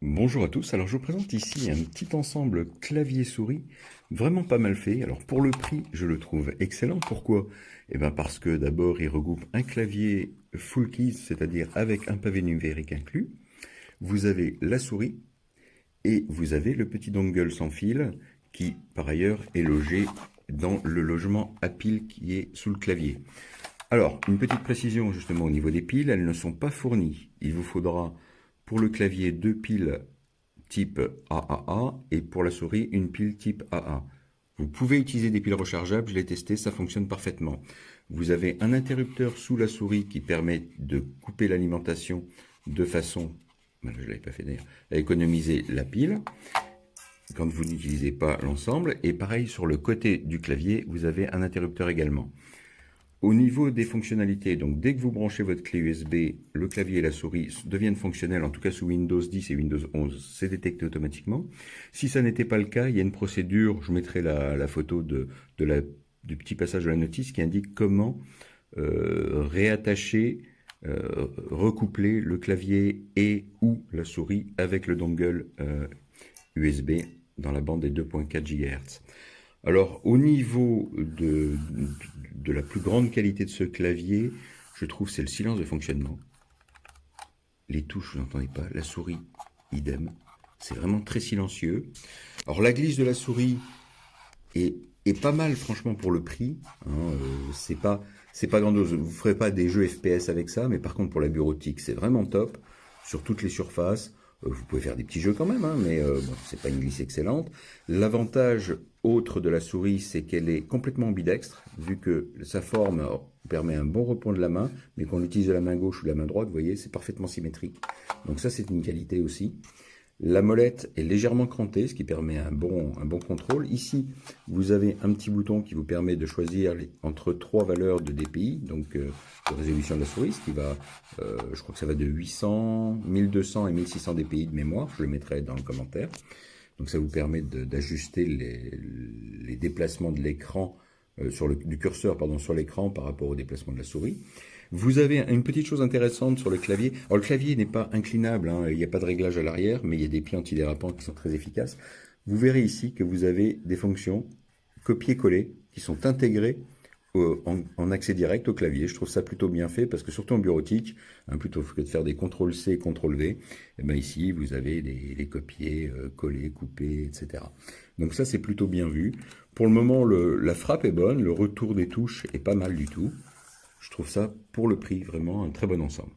Bonjour à tous, alors je vous présente ici un petit ensemble clavier-souris vraiment pas mal fait. Alors pour le prix, je le trouve excellent. Pourquoi? Eh bien parce que d'abord il regroupe un clavier full keys, c'est-à-dire avec un pavé numérique inclus. Vous avez la souris et vous avez le petit dongle sans fil qui par ailleurs est logé dans le logement à piles qui est sous le clavier. Alors, une petite précision justement au niveau des piles, elles ne sont pas fournies. Il vous faudra pour le clavier deux piles type AAA et pour la souris une pile type AA. Vous pouvez utiliser des piles rechargeables, je l'ai testé, ça fonctionne parfaitement. Vous avez un interrupteur sous la souris qui permet de couper l'alimentation de façon, je ne l'avais pas fait d'ailleurs, à économiser la pile quand vous n'utilisez pas l'ensemble. Et pareil sur le côté du clavier, vous avez un interrupteur également. Au niveau des fonctionnalités, donc dès que vous branchez votre clé USB, le clavier et la souris deviennent fonctionnels, en tout cas sous Windows 10 et Windows 11, c'est détecté automatiquement. Si ça n'était pas le cas, il y a une procédure, je mettrai la photo du petit passage de la notice qui indique comment réattacher, recoupler le clavier et ou la souris avec le dongle USB dans la bande des 2.4 GHz. Alors, au niveau de la plus grande qualité de ce clavier, je trouve c'est le silence de fonctionnement. Les touches, vous n'entendez pas. La souris, idem. C'est vraiment très silencieux. Alors, la glisse de la souris est pas mal, franchement, pour le prix. Hein, c'est pas grandiose. Vous ne ferez pas des jeux FPS avec ça, mais par contre, pour la bureautique, c'est vraiment top. Sur toutes les surfaces. Vous pouvez faire des petits jeux quand même, hein, mais bon, c'est pas une glisse excellente. L'avantage autre de la souris, c'est qu'elle est complètement ambidextre, vu que sa forme permet un bon repos de la main, mais qu'on utilise de la main gauche ou de la main droite, vous voyez, c'est parfaitement symétrique. Donc ça, c'est une qualité aussi. La molette est légèrement crantée, ce qui permet un bon contrôle. Ici, vous avez un petit bouton qui vous permet de choisir entre trois valeurs de DPI, donc de résolution de la souris, ce qui va, je crois que ça va de 800, 1200 et 1600 DPI de mémoire, je le mettrai dans le commentaire. Donc ça vous permet d'ajuster les déplacements de l'écran, du curseur sur l'écran par rapport au déplacement de la souris. Vous avez une petite chose intéressante sur le clavier. Alors le clavier n'est pas inclinable, hein, il n'y a pas de réglage à l'arrière, mais il y a des plis antidérapants qui sont très efficaces. Vous verrez ici que vous avez des fonctions copier-coller qui sont intégrées en accès direct au clavier. Je trouve ça plutôt bien fait parce que surtout en bureautique, hein, plutôt que de faire des CTRL-C, CTRL-V, et ben ici vous avez les copier, coller, couper, etc. Donc ça c'est plutôt bien vu. Pour le moment la frappe est bonne, le retour des touches est pas mal du tout. Je trouve ça pour le prix vraiment un très bon ensemble.